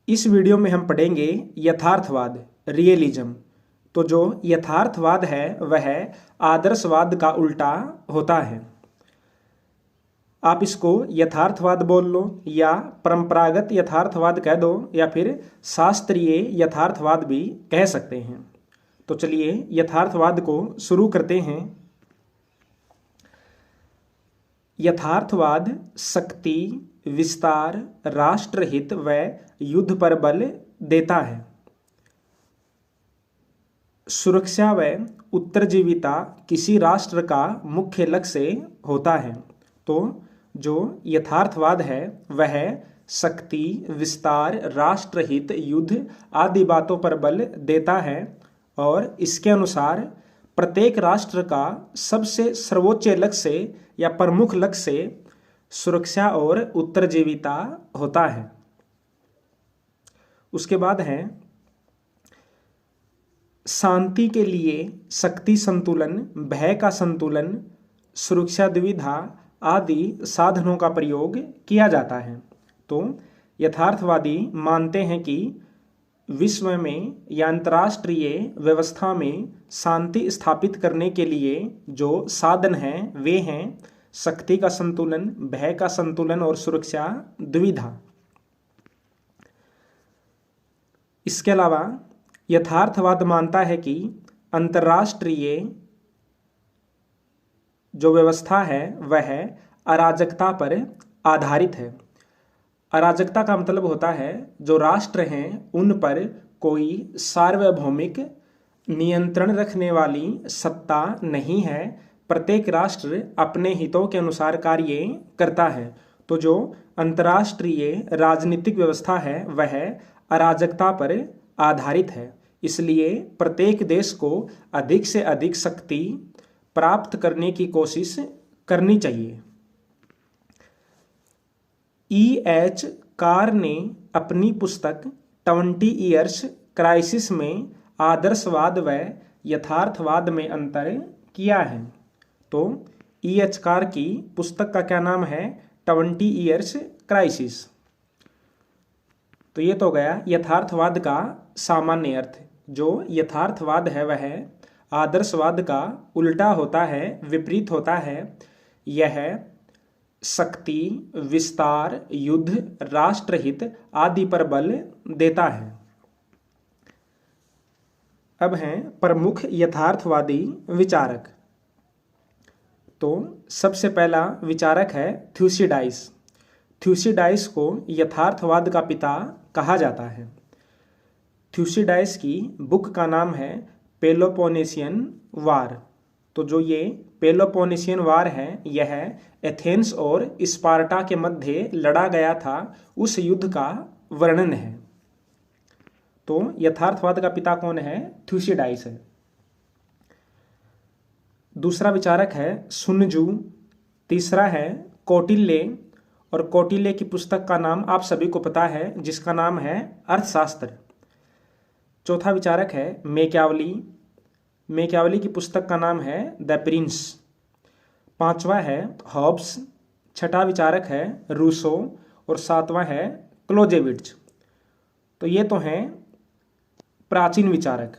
इस वीडियो में हम पढ़ेंगे यथार्थवाद, रियलिज्म। तो जो यथार्थवाद है वह आदर्शवाद का उल्टा होता है। आप इसको यथार्थवाद बोल लो या परंपरागत यथार्थवाद कह दो या फिर शास्त्रीय यथार्थवाद भी कह सकते हैं। तो चलिए यथार्थवाद को शुरू करते हैं। यथार्थवाद शक्ति, विस्तार, राष्ट्रहित व युद्ध पर बल देता है। सुरक्षा व उत्तरजीविता किसी राष्ट्र का मुख्य लक्ष्य होता है। तो जो यथार्थवाद है वह शक्ति, विस्तार, राष्ट्रहित, युद्ध आदि बातों पर बल देता है और इसके अनुसार प्रत्येक राष्ट्र का सबसे सर्वोच्च लक्ष्य या प्रमुख लक्ष्य सुरक्षा और उत्तरजीविता होता है। उसके बाद है शांति के लिए शक्ति संतुलन, भय का संतुलन, सुरक्षा द्विधा आदि साधनों का प्रयोग किया जाता है। तो यथार्थवादी मानते हैं कि विश्व में या अंतर्राष्ट्रीय व्यवस्था में शांति स्थापित करने के लिए जो साधन हैं वे हैं शक्ति का संतुलन, भय का संतुलन और सुरक्षा द्विधा। इसके अलावा यथार्थवाद मानता है कि अंतर्राष्ट्रीय जो व्यवस्था है वह अराजकता पर आधारित है। अराजकता का मतलब होता है जो राष्ट्र हैं उन पर कोई सार्वभौमिक नियंत्रण रखने वाली सत्ता नहीं है। प्रत्येक राष्ट्र अपने हितों के अनुसार कार्य करता है। तो जो अंतर्राष्ट्रीय राजनीतिक व्यवस्था है वह अराजकता पर आधारित है। इसलिए प्रत्येक देश को अधिक से अधिक शक्ति प्राप्त करने की कोशिश करनी चाहिए। E.H. कार ने अपनी पुस्तक 20 ईयर्स क्राइसिस में आदर्शवाद व यथार्थवाद में अंतर किया है। तो E.H. कार की पुस्तक का क्या नाम है? 20 ईयर्स क्राइसिस। तो ये तो गया यथार्थवाद का सामान्य अर्थ। जो यथार्थवाद है वह आदर्शवाद का उल्टा होता है, विपरीत होता है। यह शक्ति, विस्तार, युद्ध, राष्ट्रहित आदि पर बल देता है। अब हैं प्रमुख यथार्थवादी विचारक। तो सबसे पहला विचारक है थ्यूसिडाइस। थ्यूसिडाइस को यथार्थवाद का पिता कहा जाता है। थ्यूसिडाइस की बुक का नाम है पेलोपोनेशियन वार। तो जो ये पेलोपोनेशियन वार है यह एथेंस और स्पार्टा के मध्य लड़ा गया था, उस युद्ध का वर्णन है। तो यथार्थवाद का पिता कौन है? थ्यूसिडाइस है। दूसरा विचारक है सुनजू। तीसरा है कौटिल्य, और कौटिल्य की पुस्तक का नाम आप सभी को पता है जिसका नाम है अर्थशास्त्र। चौथा विचारक है मैकियावली। मैकियावली की पुस्तक का नाम है द प्रिंस। पांचवा है हॉब्स। छठा विचारक है रूसो और सातवां है क्लोजेविट्ज। तो ये तो हैं प्राचीन विचारक,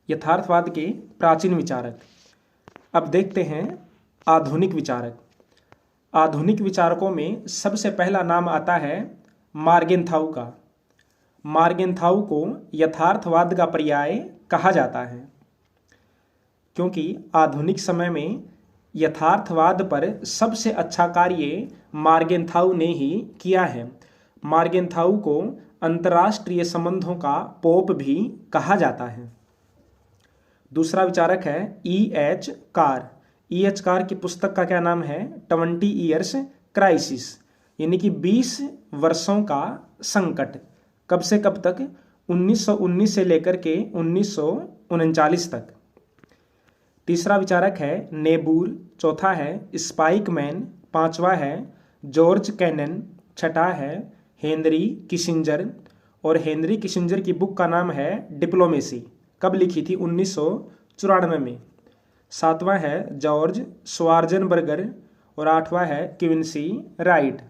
यथार्थवाद के प्राचीन विचारक। अब देखते हैं आधुनिक विचारक। आधुनिक विचारकों में सबसे पहला नाम आता है मार्गेंथाउ का। मार्गेंथाउ को यथार्थवाद का पर्याय कहा जाता है क्योंकि आधुनिक समय में यथार्थवाद पर सबसे अच्छा कार्य मार्गेंथाउ ने ही किया है। मार्गेंथाउ को अंतर्राष्ट्रीय संबंधों का पोप भी कहा जाता है। दूसरा विचारक है E.H. कार। E.H. कार की पुस्तक का क्या नाम है? 20 ईयर्स क्राइसिस, यानी कि 20 वर्षों का संकट। कब से कब तक? 1919 से लेकर के 1939 तक। तीसरा विचारक है नेबूर। चौथा है स्पाइकमैन। पांचवा है जॉर्ज कैनन। छठा है हेनरी किसिंजर, और हेनरी किसिंजर की बुक का नाम है डिप्लोमेसी। कब लिखी थी? 1994 में। सातवां है जॉर्ज स्वार्जनबर्गर और आठवां है क्विंसी राइट।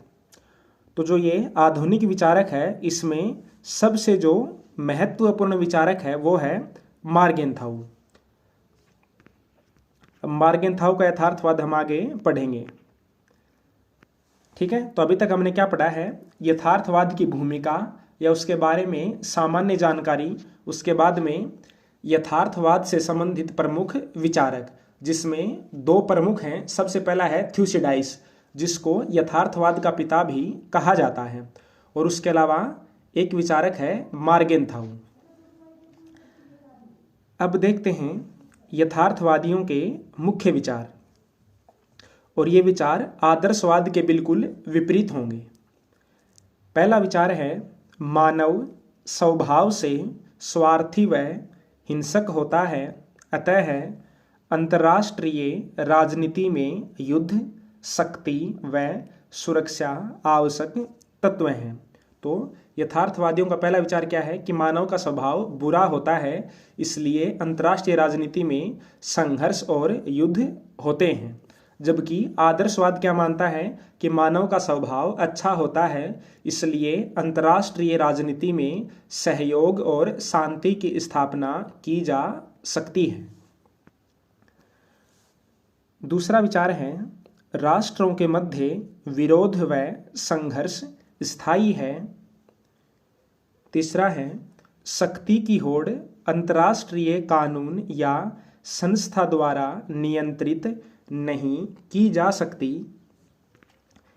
तो जो ये आधुनिक विचारक है, इसमें सबसे जो महत्वपूर्ण विचारक है वो है मार्गेंथाउ। मार्गेंथाउ का यथार्थवाद हम आगे पढ़ेंगे। ठीक है, तो अभी तक हमने क्या पढ़ा है, यथार्थवाद की भूमिका या उसके बारे में सामान्य जानकारी, उसके बाद में यथार्थवाद से संबंधित प्रमुख विचारक, जिसमें दो प्रमुख हैं। सबसे पहला है थ्यूसिडाइस, जिसको यथार्थवाद का पिता भी कहा जाता है, और उसके अलावा एक विचारक है मार्गेंथाउ। अब देखते हैं यथार्थवादियों के मुख्य विचार, और ये विचार आदर्शवाद के बिल्कुल विपरीत होंगे। पहला विचार है मानव स्वभाव से स्वार्थी व हिंसक होता है, अतः अंतर्राष्ट्रीय राजनीति में युद्ध, शक्ति व सुरक्षा आवश्यक तत्व हैं। तो यथार्थवादियों का पहला विचार क्या है कि मानव का स्वभाव बुरा होता है, इसलिए अंतर्राष्ट्रीय राजनीति में संघर्ष और युद्ध होते हैं। जबकि आदर्शवाद क्या मानता है कि मानव का स्वभाव अच्छा होता है, इसलिए अंतर्राष्ट्रीय राजनीति में सहयोग और शांति की स्थापना की जा सकती है। दूसरा विचार है राष्ट्रों के मध्य विरोध व संघर्ष स्थायी है। तीसरा है शक्ति की होड़ अंतर्राष्ट्रीय कानून या संस्था द्वारा नियंत्रित नहीं की जा सकती।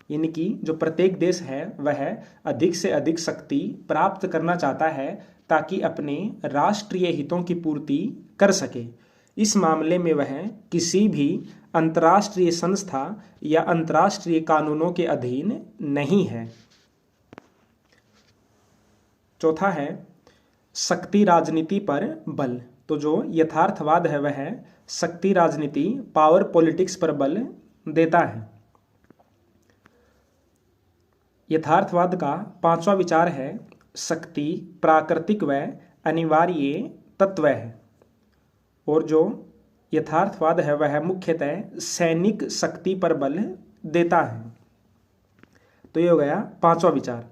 इनकी जो प्रत्येक देश है वह अधिक से अधिक शक्ति प्राप्त करना चाहता है ताकि अपने राष्ट्रीय हितों की पूर्ति कर सके। इस मामले में वह किसी भी अंतर्राष्ट्रीय संस्था या अंतर्राष्ट्रीय कानूनों के अधीन नहीं है। चौथा है शक्ति राजनीति पर बल। तो जो यथार्थवाद है वह शक्ति राजनीति, पावर पॉलिटिक्स पर बल देता है। यथार्थवाद का पांचवा विचार है शक्ति प्राकृतिक व अनिवार्य तत्व है, और जो यथार्थवाद है वह मुख्यतः सैनिक शक्ति पर बल देता है। तो ये हो गया पांचवा विचार।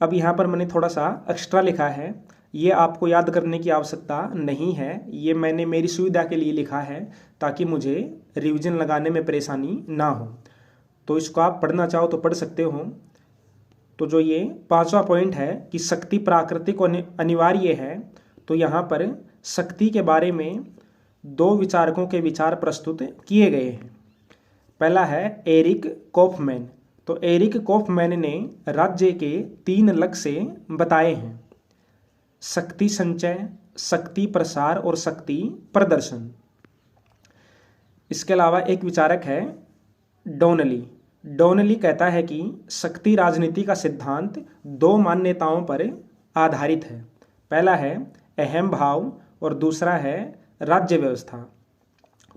अब यहाँ पर मैंने थोड़ा सा एक्स्ट्रा लिखा है, ये आपको याद करने की आवश्यकता नहीं है, ये मैंने मेरी सुविधा के लिए लिखा है ताकि मुझे रिवीजन लगाने में परेशानी ना हो। तो इसको आप पढ़ना चाहो तो पढ़ सकते हो। तो जो ये पांचवा पॉइंट है कि शक्ति प्राकृतिक और अनिवार्य है, तो यहाँ पर शक्ति के बारे में दो विचारकों के विचार प्रस्तुत किए गए हैं। पहला है एरिक कॉफमैन। तो एरिक कॉफमैन ने राज्य के 3 लक्ष्य बताए हैं: शक्ति संचय, शक्ति प्रसार और शक्ति प्रदर्शन। इसके अलावा एक विचारक है डोनली। डोनली कहता है कि शक्ति राजनीति का सिद्धांत 2 मान्यताओं पर आधारित है। पहला है अहम भाव और दूसरा है राज्य व्यवस्था।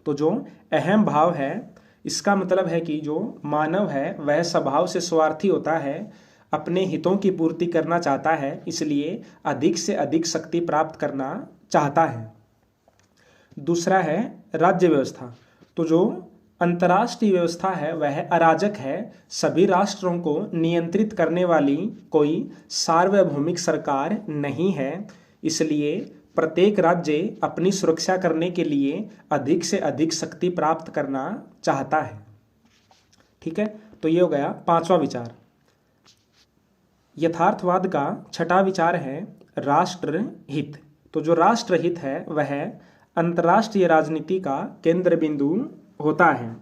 तो जो अहम भाव है, इसका मतलब है कि जो मानव है वह स्वभाव से स्वार्थी होता है, अपने हितों की पूर्ति करना चाहता है, इसलिए अधिक से अधिक शक्ति प्राप्त करना चाहता है। दूसरा है राज्य व्यवस्था। तो जो अंतर्राष्ट्रीय व्यवस्था है वह अराजक है, सभी राष्ट्रों को नियंत्रित करने वाली कोई सार्वभौमिक सरकार नहीं है, इसलिए प्रत्येक राज्य अपनी सुरक्षा करने के लिए अधिक से अधिक शक्ति प्राप्त करना चाहता है। ठीक है, तो ये हो गया पांचवा विचार। यथार्थवाद का छठा विचार है राष्ट्र हित। तो जो राष्ट्र हित है वह अंतर्राष्ट्रीय राजनीति का केंद्र बिंदु होता है।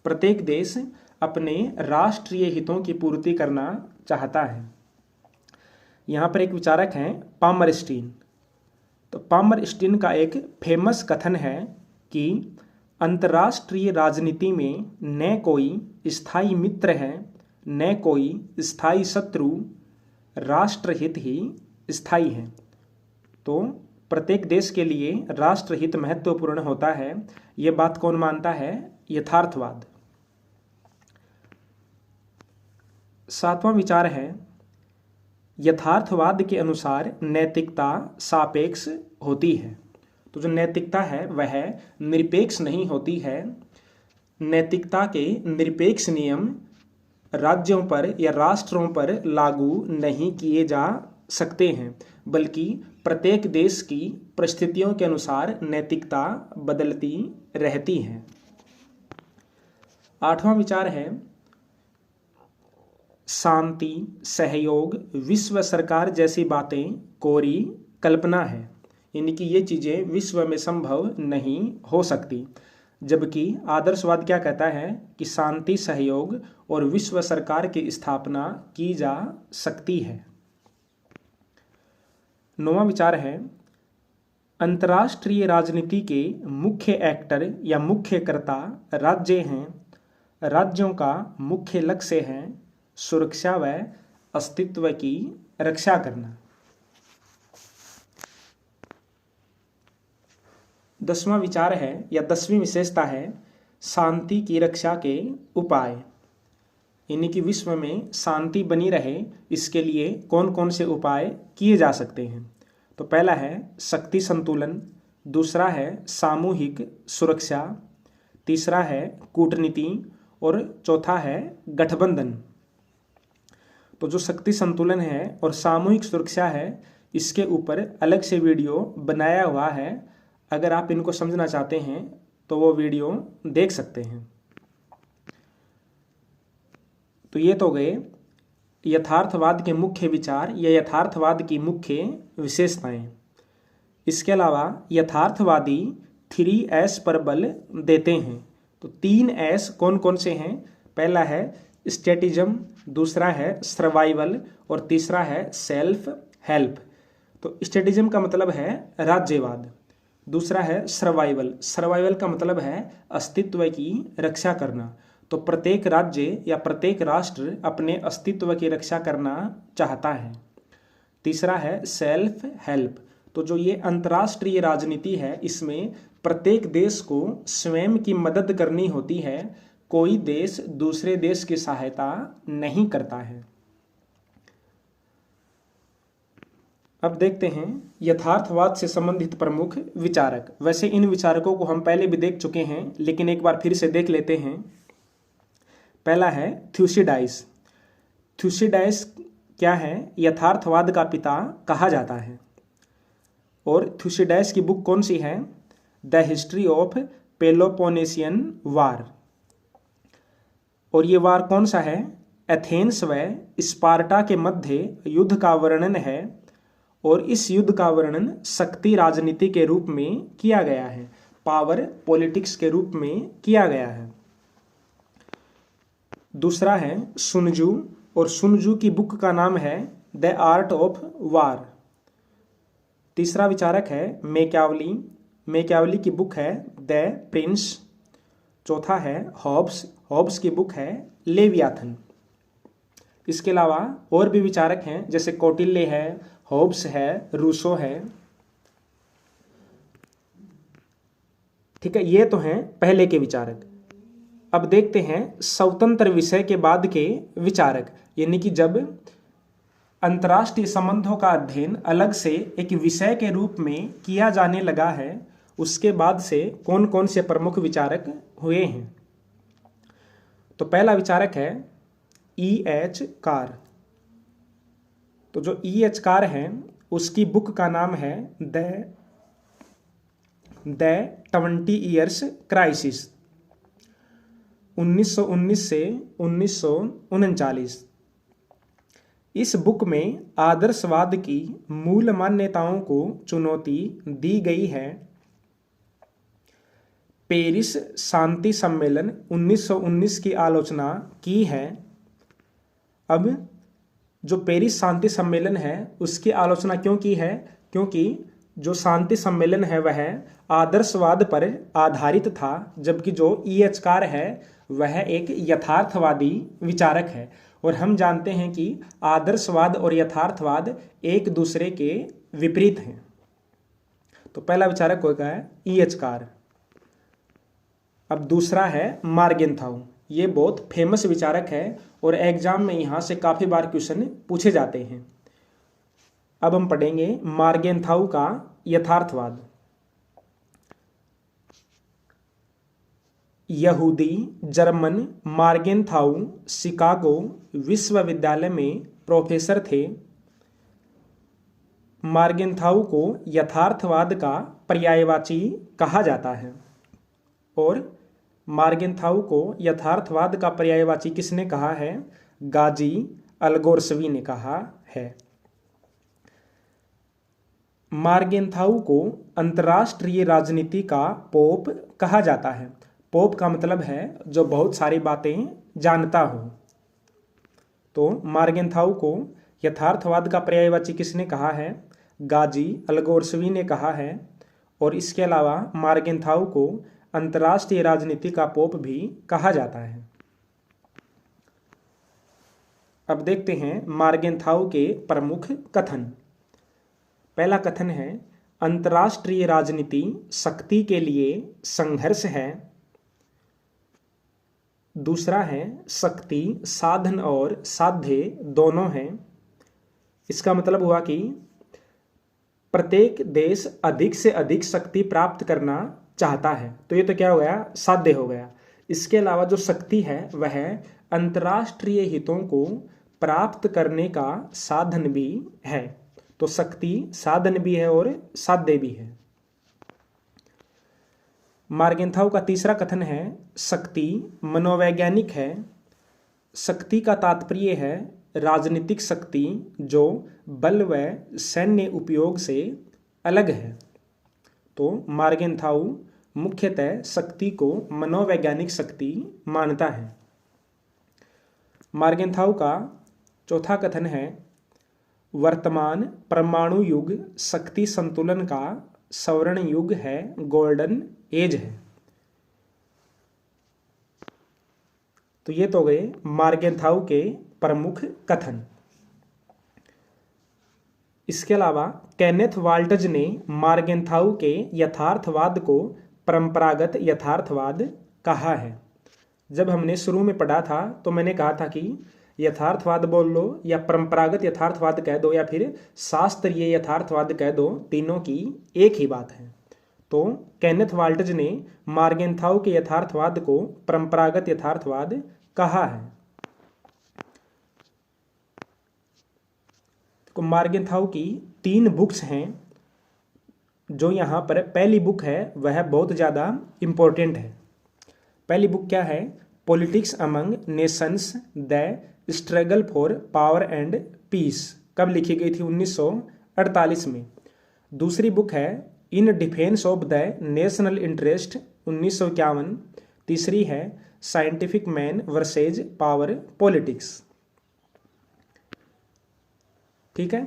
प्रत्येक देश अपने राष्ट्रीय हितों की पूर्ति करना चाहता है। यहाँ पर एक विचारक हैं पामरस्टीन। तो पामरस्टीन का एक फेमस कथन है कि अंतर्राष्ट्रीय राजनीति में न कोई स्थायी मित्र है न कोई स्थायी शत्रु, राष्ट्रहित ही स्थायी है। तो प्रत्येक देश के लिए राष्ट्रहित महत्वपूर्ण होता है। ये बात कौन मानता है? यथार्थवाद। सातवां विचार है यथार्थवाद के अनुसार नैतिकता सापेक्ष होती है। तो जो नैतिकता है वह निरपेक्ष नहीं होती है। नैतिकता के निरपेक्ष नियम राज्यों पर या राष्ट्रों पर लागू नहीं किए जा सकते हैं, बल्कि प्रत्येक देश की परिस्थितियों के अनुसार नैतिकता बदलती रहती है। आठवां विचार है शांति, सहयोग, विश्व सरकार जैसी बातें कोरी कल्पना है, यानी कि ये चीज़ें विश्व में संभव नहीं हो सकती। जबकि आदर्शवाद क्या कहता है कि शांति, सहयोग और विश्व सरकार की स्थापना की जा सकती है। नौवां विचार है अंतर्राष्ट्रीय राजनीति के मुख्य एक्टर या मुख्य कर्ता राज्य हैं। राज्यों का मुख्य लक्ष्य है सुरक्षा व अस्तित्व की रक्षा करना। 10वां विचार है या 10वीं विशेषता है शांति की रक्षा के उपाय, यानी कि विश्व में शांति बनी रहे इसके लिए कौन कौन से उपाय किए जा सकते हैं। तो पहला है शक्ति संतुलन, दूसरा है सामूहिक सुरक्षा, तीसरा है कूटनीति और चौथा है गठबंधन। तो जो शक्ति संतुलन है और सामूहिक सुरक्षा है इसके ऊपर अलग से वीडियो बनाया हुआ है, अगर आप इनको समझना चाहते हैं तो वो वीडियो देख सकते हैं। तो ये तो गए यथार्थवाद के मुख्य विचार या यथार्थवाद की मुख्य विशेषताएं। इसके अलावा यथार्थवादी 3S पर बल देते हैं। तो 3S कौन कौन से हैं? पहला है स्टैटिज्म, दूसरा है सर्वाइवल और तीसरा है सेल्फ हेल्प। तो स्टैटिज्म का मतलब है राज्यवाद, दूसरा है सर्वाइवल, सर्वाइवल का मतलब है अस्तित्व की रक्षा करना। तो प्रत्येक राज्य या प्रत्येक राष्ट्र अपने अस्तित्व की रक्षा करना चाहता है। तीसरा है सेल्फ हेल्प। तो जो ये अंतर्राष्ट्रीय राजनीति है इसमें प्रत्येक देश को स्वयं की मदद करनी होती है, कोई देश दूसरे देश की सहायता नहीं करता है। अब देखते हैं यथार्थवाद से संबंधित प्रमुख विचारक। वैसे इन विचारकों को हम पहले भी देख चुके हैं लेकिन एक बार फिर से देख लेते हैं। पहला है थ्यूसिडाइस। थ्यूसिडाइस क्या है? यथार्थवाद का पिता कहा जाता है। और थ्यूसिडाइस की बुक कौन सी है? द हिस्ट्री ऑफ पेलोपोनेशियन वार। और ये वार कौन सा है? एथेंस व स्पार्टा के मध्य युद्ध का वर्णन है और इस युद्ध का वर्णन शक्ति राजनीति के रूप में किया गया है, पावर पॉलिटिक्स के रूप में किया गया है। दूसरा है सुनजू और सुनजू की बुक का नाम है द आर्ट ऑफ वार। तीसरा विचारक है मैकियावली। मैकियावली की बुक है द प्रिंस। चौथा है हॉब्स। हॉब्स की बुक है लेवियाथन। इसके अलावा और भी विचारक हैं जैसे कौटिल्य है, हॉब्स है, रूसो है। ठीक है, ये तो हैं पहले के विचारक। अब देखते हैं स्वतंत्र विषय के बाद के विचारक, यानी कि जब अंतर्राष्ट्रीय संबंधों का अध्ययन अलग से एक विषय के रूप में किया जाने लगा है उसके बाद से कौन कौन से प्रमुख विचारक हुए हैं। तो पहला विचारक है E.H. कार। तो जो E.H. कार है उसकी बुक का नाम है द 20 ईयर्स क्राइसिस, 1919 से 1939। इस बुक में आदर्शवाद की मूल मान्यताओं को चुनौती दी गई है। पेरिस शांति सम्मेलन 1919 की आलोचना की है। अब जो पेरिस शांति सम्मेलन है उसकी आलोचना क्यों की है? क्योंकि जो शांति सम्मेलन है वह आदर्शवाद पर आधारित था, जबकि जो E.H. कार है वह एक यथार्थवादी विचारक है। और हम जानते हैं कि आदर्शवाद और यथार्थवाद एक दूसरे के विपरीत हैं। तो पहला विचारक होगा E.H. कार। अब दूसरा है मार्गेनथाउ। ये बहुत फेमस विचारक है और एग्जाम में यहाँ से काफ़ी बार क्वेश्चन पूछे जाते हैं। अब हम पढ़ेंगे मार्गेनथाउ का यथार्थवाद। यहूदी जर्मन मार्गेनथाउ शिकागो विश्वविद्यालय में प्रोफेसर थे। मार्गेनथाउ को यथार्थवाद का पर्यायवाची कहा जाता है। और मार्गेनथाउ को यथार्थवाद का पर्यायवाची किसने कहा है? गाजी अलगोर्सवी ने कहा है। मार्गेनथाउ को अंतर्राष्ट्रीय राजनीति का पोप कहा जाता है। पोप का मतलब है जो बहुत सारी बातें जानता हो। तो मार्गेनथाउ को यथार्थवाद का पर्यायवाची किसने कहा है? गाजी अलगोर्सवी ने कहा है। और इसके अलावा मार्गेनथाउ को अंतर्राष्ट्रीय राजनीति का पोप भी कहा जाता है। अब देखते हैं मार्गेनथाउ के प्रमुख कथन। पहला कथन है, अंतर्राष्ट्रीय राजनीति शक्ति के लिए संघर्ष है। दूसरा है, शक्ति साधन और साध्य दोनों हैं। इसका मतलब हुआ कि प्रत्येक देश अधिक से अधिक शक्ति प्राप्त करना चाहता है। तो ये तो क्या हो गया? साध्य हो गया। इसके अलावा जो शक्ति है वह अंतर्राष्ट्रीय हितों को प्राप्त करने का साधन भी है। तो शक्ति साधन भी है और साध्य भी है। मार्गेनथाउ का तीसरा कथन है, शक्ति मनोवैज्ञानिक है। शक्ति का तात्पर्य है राजनीतिक शक्ति जो बल व सैन्य उपयोग से अलग है। तो मार्गेनथाउ मुख्यतः शक्ति को मनोवैज्ञानिक शक्ति मानता है। मार्गेनथाउ का चौथा कथन है, वर्तमान परमाणु युग शक्ति संतुलन का स्वर्ण युग है, गोल्डन एज है। तो ये तो गए मार्गेनथाउ के प्रमुख कथन। इसके अलावा केनेथ वाल्टज ने मार्गेनथाउ के यथार्थवाद को परंपरागत यथार्थवाद कहा है। जब हमने शुरू में पढ़ा था तो मैंने कहा था कि यथार्थवाद बोल लो या परंपरागत यथार्थवाद कह दो या फिर शास्त्रीय यथार्थवाद कह दो, तीनों की एक ही बात है। तो केनेथ वाल्टज ने मार्गेनथाउ के यथार्थवाद को परंपरागत यथार्थवाद कहा है। तो मार्गेनथाउ की 3 बुक्स हैं जो यहाँ पर, पहली बुक है वह बहुत ज़्यादा इम्पोर्टेंट है। पहली बुक क्या है? Politics among nations, the struggle for power and peace. कब लिखी गई थी? 1948 में। दूसरी बुक है in defence of the national interest, 1951। तीसरी है scientific man versus power politics. ठीक है,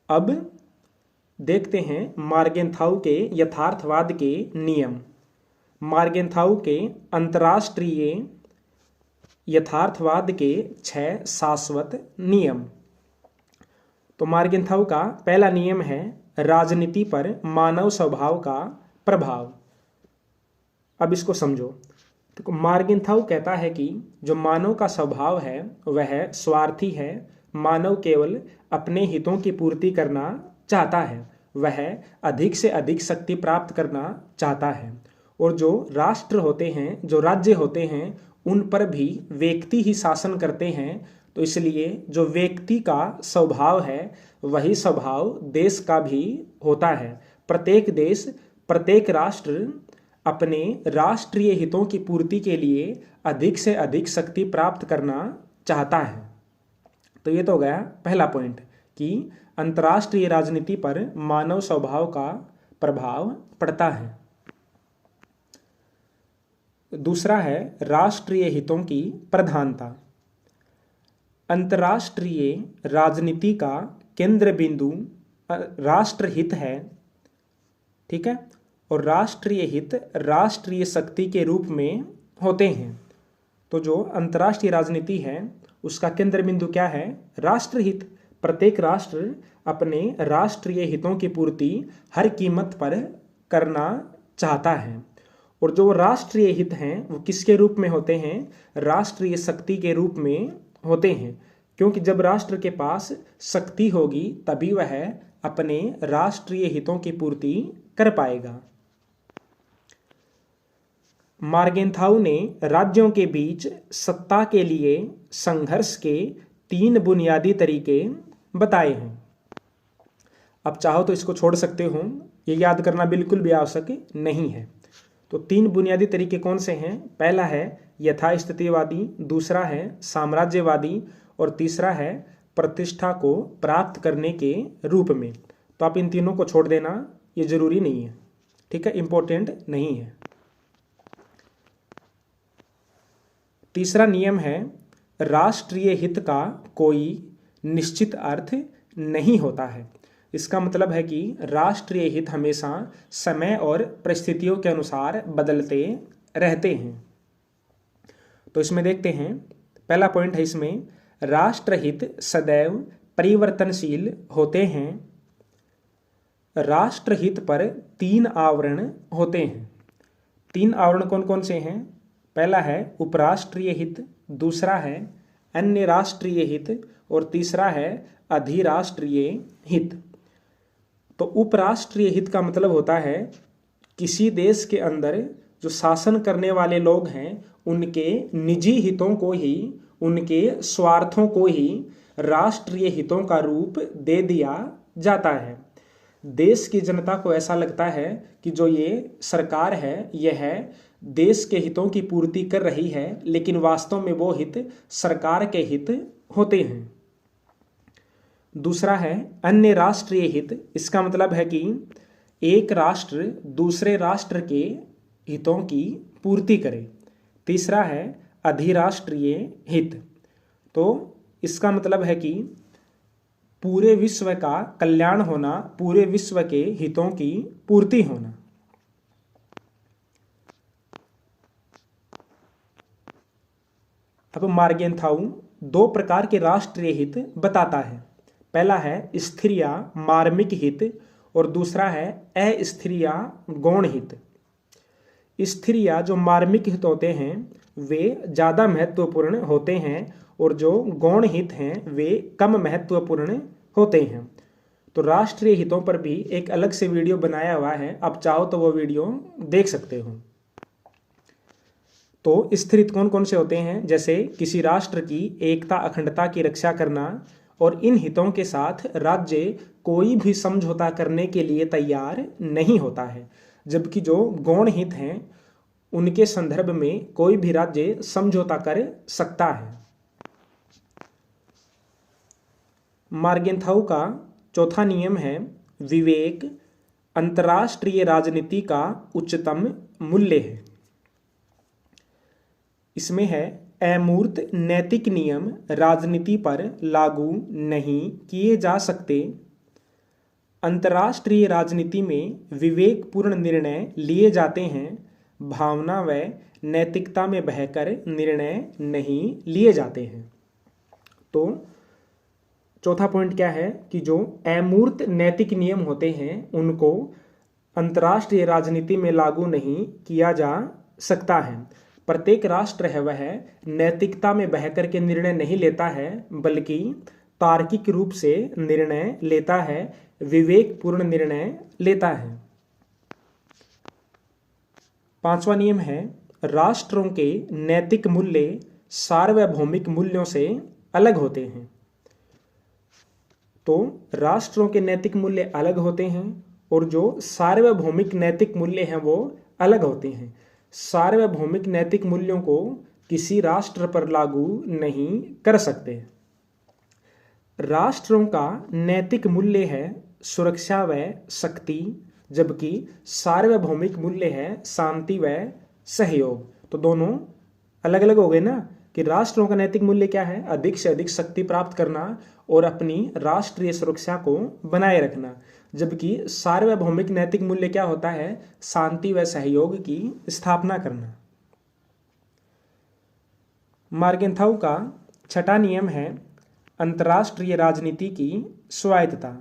अब देखते हैं मार्गेनथाउ के यथार्थवाद के नियम। मार्गेनथाउ के अंतर्राष्ट्रीय यथार्थवाद के 6 शाश्वत नियम। तो मार्गेनथाउ का पहला नियम है राजनीति पर मानव स्वभाव का प्रभाव। अब इसको समझो। तो मार्गेनथाउ कहता है कि जो मानव का स्वभाव है वह स्वार्थी है। मानव केवल अपने हितों की पूर्ति करना चाहता है, वह अधिक से अधिक शक्ति प्राप्त करना चाहता है। और जो राष्ट्र होते हैं, जो राज्य होते हैं, उन पर भी व्यक्ति ही शासन करते हैं। तो इसलिए जो व्यक्ति का स्वभाव है वही स्वभाव देश का भी होता है। प्रत्येक देश, प्रत्येक राष्ट्र अपने राष्ट्रीय हितों की पूर्ति के लिए अधिक से अधिक शक्ति प्राप्त करना चाहता है। तो ये तो हो गया पहला पॉइंट कि अंतर्राष्ट्रीय राजनीति पर मानव स्वभाव का प्रभाव पड़ता है। दूसरा है राष्ट्रीय हितों की प्रधानता। अंतर्राष्ट्रीय राजनीति का केंद्र बिंदु राष्ट्रहित है। ठीक है, और राष्ट्रीय हित राष्ट्रीय शक्ति के रूप में होते हैं। तो जो अंतर्राष्ट्रीय राजनीति है उसका केंद्र बिंदु क्या है? राष्ट्रहित। प्रत्येक राष्ट्र अपने राष्ट्रीय हितों की पूर्ति हर कीमत पर करना चाहता है। और जो राष्ट्रीय हित हैं वो किसके रूप में होते हैं? राष्ट्रीय शक्ति के रूप में होते हैं। क्योंकि जब राष्ट्र के पास शक्ति होगी तभी वह अपने राष्ट्रीय हितों की पूर्ति कर पाएगा। मार्गेंथाउ ने राज्यों के बीच सत्ता के लिए संघर्ष के 3 बुनियादी तरीके बताए हैं। अब चाहो तो इसको छोड़ सकते हो, ये याद करना बिल्कुल भी आवश्यक नहीं है। तो 3 बुनियादी तरीके कौन से हैं? पहला है यथास्थितिवादी, दूसरा है साम्राज्यवादी और तीसरा है प्रतिष्ठा को प्राप्त करने के रूप में। तो आप इन तीनों को छोड़ देना, ये जरूरी नहीं है, ठीक है, इंपॉर्टेंट नहीं है। तीसरा नियम है राष्ट्रीय हित का कोई निश्चित अर्थ नहीं होता है। इसका मतलब है कि राष्ट्रीय हित हमेशा समय और परिस्थितियों के अनुसार बदलते रहते हैं। तो इसमें देखते हैं, पहला पॉइंट है इसमें, राष्ट्रहित सदैव परिवर्तनशील होते हैं। राष्ट्रहित पर 3 आवरण होते हैं। 3 आवरण कौन कौन से हैं? पहला है उपराष्ट्रीय हित, दूसरा है अन्य राष्ट्रीय हित और तीसरा है अधिराष्ट्रीय हित। तो उपराष्ट्रीय हित का मतलब होता है किसी देश के अंदर जो शासन करने वाले लोग हैं उनके निजी हितों को ही, उनके स्वार्थों को ही राष्ट्रीय हितों का रूप दे दिया जाता है। देश की जनता को ऐसा लगता है कि जो ये सरकार है यह देश के हितों की पूर्ति कर रही है, लेकिन वास्तव में वो हित सरकार के हित होते हैं। दूसरा है अन्य राष्ट्रीय हित। इसका मतलब है कि एक राष्ट्र दूसरे राष्ट्र के हितों की पूर्ति करे। तीसरा है अधिराष्ट्रीय हित। तो इसका मतलब है कि पूरे विश्व का कल्याण होना, पूरे विश्व के हितों की पूर्ति होना। अब मार्गेंथाउ 2 प्रकार के राष्ट्रीय हित बताता है। पहला है स्थिर या मार्मिक हित और दूसरा है अस्थिर या गौण हित। स्थिर या जो मार्मिक हित होते हैं वे ज़्यादा महत्वपूर्ण होते हैं और जो गौण हित हैं वे कम महत्वपूर्ण होते हैं। तो राष्ट्रीय हितों पर भी एक अलग से वीडियो बनाया हुआ है, आप चाहो तो वो वीडियो देख सकते हो। तो स्थिर हित कौन कौन से होते हैं? जैसे किसी राष्ट्र की एकता अखंडता की रक्षा करना और इन हितों के साथ राज्य कोई भी समझौता करने के लिए तैयार नहीं होता है, जबकि जो गौण हित हैं उनके संदर्भ में कोई भी राज्य समझौता कर सकता है। मार्गेंथाउ का चौथा नियम है विवेक अंतर्राष्ट्रीय राजनीति का उच्चतम मूल्य है। इसमें है अमूर्त नैतिक नियम राजनीति पर लागू नहीं किए जा सकते। अंतर्राष्ट्रीय राजनीति में विवेकपूर्ण निर्णय लिए जाते हैं, भावना व नैतिकता में बहकर निर्णय नहीं लिए जाते हैं। तो चौथा पॉइंट क्या है कि जो अमूर्त नैतिक नियम होते हैं उनको अंतर्राष्ट्रीय राजनीति में लागू नहीं किया जा सकता है। प्रत्येक राष्ट्र है वह नैतिकता में बहकर के निर्णय नहीं लेता है, बल्कि तार्किक रूप से निर्णय लेता है, विवेकपूर्ण निर्णय लेता है। 5वां नियम है राष्ट्रों के नैतिक मूल्य सार्वभौमिक मूल्यों से अलग होते हैं। तो राष्ट्रों के नैतिक मूल्य अलग होते हैं और जो सार्वभौमिक नैतिक मूल्य हैं वो अलग होते हैं। सार्वभौमिक नैतिक मूल्यों को किसी राष्ट्र पर लागू नहीं कर सकते। राष्ट्रों का नैतिक मूल्य है सुरक्षा व शक्ति, जबकि सार्वभौमिक मूल्य है शांति व सहयोग। तो दोनों अलग अलग हो गए ना, कि राष्ट्रों का नैतिक मूल्य क्या है? अधिक से अधिक शक्ति प्राप्त करना और अपनी राष्ट्रीय सुरक्षा को बनाए रखना, जबकि सार्वभौमिक नैतिक मूल्य क्या होता है? शांति व सहयोग की स्थापना करना। मार्गेंथाउ का छठा नियम है अंतर्राष्ट्रीय राजनीति की स्वायत्तता।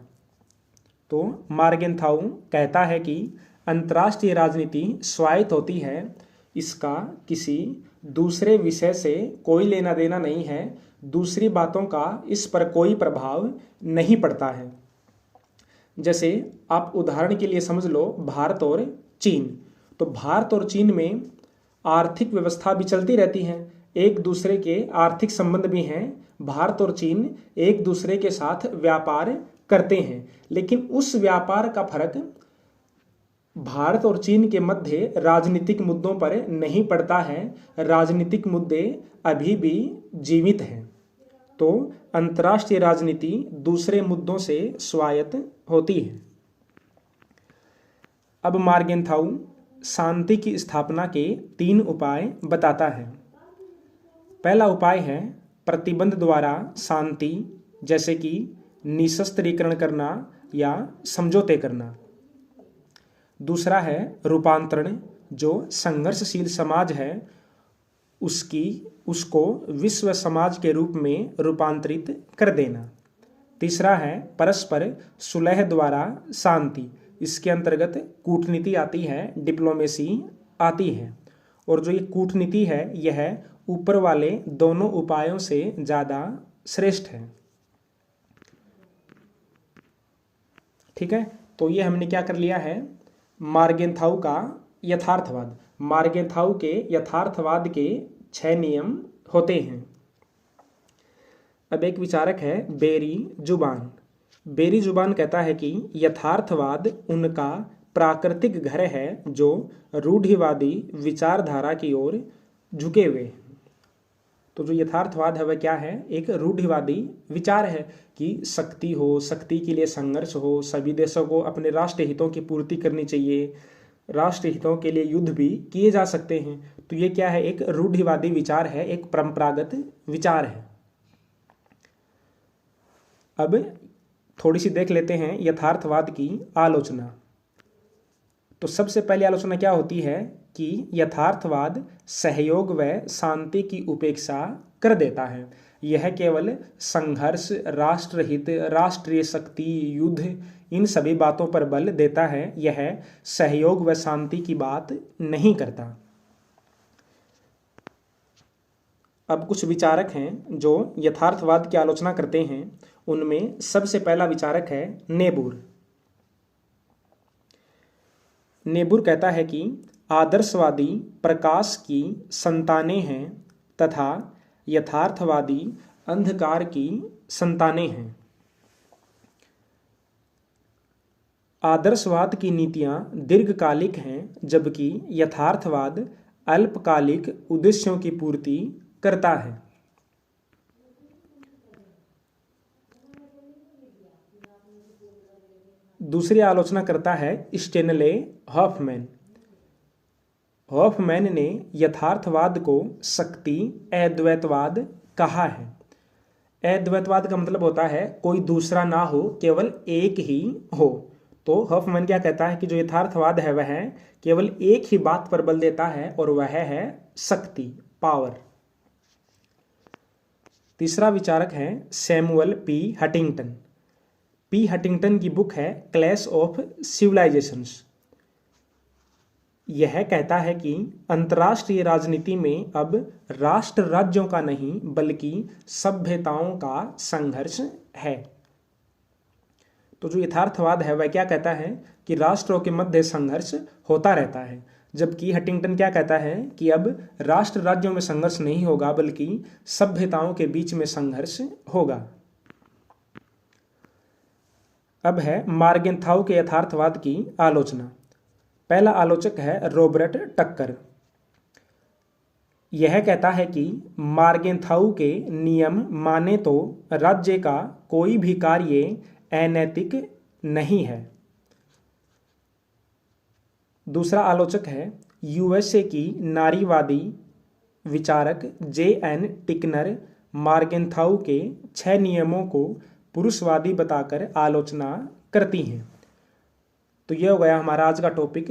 तो मार्गेंथाउ कहता है कि अंतर्राष्ट्रीय राजनीति स्वायत्त होती है, इसका किसी दूसरे विषय से कोई लेना देना नहीं है, दूसरी बातों का इस पर कोई प्रभाव नहीं पड़ता है। जैसे आप उदाहरण के लिए समझ लो भारत और चीन। तो भारत और चीन में आर्थिक व्यवस्था भी चलती रहती है, एक दूसरे के आर्थिक संबंध भी हैं। भारत और चीन एक दूसरे के साथ व्यापार करते हैं, लेकिन उस व्यापार का फर्क भारत और चीन के मध्य राजनीतिक मुद्दों पर नहीं पड़ता है। राजनीतिक मुद्दे अभी भी जीवित हैं, तो अंतर्राष्ट्रीय राजनीति दूसरे मुद्दों से स्वायत्त होती है। अब मार्गेंथाउ शांति की स्थापना के 3 उपाय बताता है। पहला उपाय है प्रतिबंध द्वारा शांति, जैसे कि निशस्त्रीकरण करना या समझौते करना। दूसरा है रूपांतरण, जो संघर्षशील समाज है उसको विश्व समाज के रूप में रूपांतरित कर देना। तीसरा है परस्पर सुलह द्वारा शांति, इसके अंतर्गत कूटनीति आती है, डिप्लोमेसी आती है, और जो ये कूटनीति है यह ऊपर वाले दोनों उपायों से ज़्यादा श्रेष्ठ है। ठीक है, तो ये हमने क्या कर लिया है, मार्गेंथाउ का यथार्थवाद। मार्गेंथाउ के यथार्थवाद के 6 नियम होते हैं। अब एक विचारक है बेरी जुबान। बेरी जुबान कहता है कि यथार्थवाद उनका प्राकृतिक घर है जो रूढ़िवादी विचारधारा की ओर झुके हुए। तो जो यथार्थवाद है वह क्या है, एक रूढ़िवादी विचार है कि शक्ति हो, शक्ति के लिए संघर्ष हो, सभी देशों को अपने राष्ट्र हितों की पूर्ति करनी चाहिए, राष्ट्र हितों के लिए युद्ध भी किए जा सकते हैं। तो ये क्या है, एक रूढ़िवादी विचार है, एक परंपरागत विचार है। अब थोड़ी सी देख लेते हैं यथार्थवाद की आलोचना। तो सबसे पहली आलोचना क्या होती है कि यथार्थवाद सहयोग व शांति की उपेक्षा कर देता है। यह केवल संघर्ष, राष्ट्रहित, राष्ट्रीय शक्ति, युद्ध, इन सभी बातों पर बल देता है। यह सहयोग व शांति की बात नहीं करता। अब कुछ विचारक हैं जो यथार्थवाद की आलोचना करते हैं। उनमें सबसे पहला विचारक है नेबुर। नेबुर कहता है कि आदर्शवादी प्रकाश की संतानें हैं तथा यथार्थवादी अंधकार की संतानें हैं। आदर्शवाद की नीतियां दीर्घकालिक हैं, जबकि यथार्थवाद अल्पकालिक उद्देश्यों की पूर्ति करता है। दूसरी आलोचना करता है स्टेनले हॉफमैन। हॉफमैन ने यथार्थवाद को शक्ति अद्वैतवाद कहा है। अद्वैतवाद का मतलब होता है कोई दूसरा ना हो, केवल एक ही हो। तो हॉफमैन क्या कहता है कि जो यथार्थवाद है वह केवल एक ही बात पर बल देता है और वह है शक्ति, पावर। तीसरा विचारक है Samuel P Huntington. P Huntington की बुक है क्लैश ऑफ सिविलाइजेशंस। यह कहता है कि अंतर्राष्ट्रीय राजनीति में अब राष्ट्र राज्यों का नहीं बल्कि सभ्यताओं का संघर्ष है। तो जो यथार्थवाद है वह क्या कहता है कि राष्ट्रों के मध्य संघर्ष होता रहता है, जबकि हटिंगटन क्या कहता है कि अब राष्ट्र राज्यों में संघर्ष नहीं होगा बल्कि सभ्यताओं के बीच में संघर्ष होगा। अब है मार्गेंथाउ के यथार्थवाद की आलोचना। पहला आलोचक है रॉबर्ट टक्कर। यह कहता है कि मार्गेंथाउ के नियम माने तो राज्य का कोई भी कार्य अनैतिक नहीं है। दूसरा आलोचक है यूएसए की नारीवादी विचारक जे.एन. टिकनर। मार्गेंथाउ के 6 नियमों को पुरुषवादी बताकर आलोचना करती हैं। तो यह हो गया हमारा आज का टॉपिक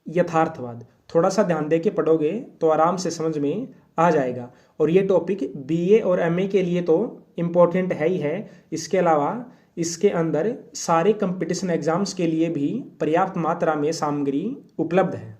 यथार्थवाद। थोड़ा सा ध्यान दे के पढ़ोगे तो आराम से समझ में आ जाएगा। और ये टॉपिक बीए और एमए के लिए तो इम्पोर्टेंट है ही है, इसके अलावा इसके अंदर सारे कंपटीशन एग्जाम्स के लिए भी पर्याप्त मात्रा में सामग्री उपलब्ध है।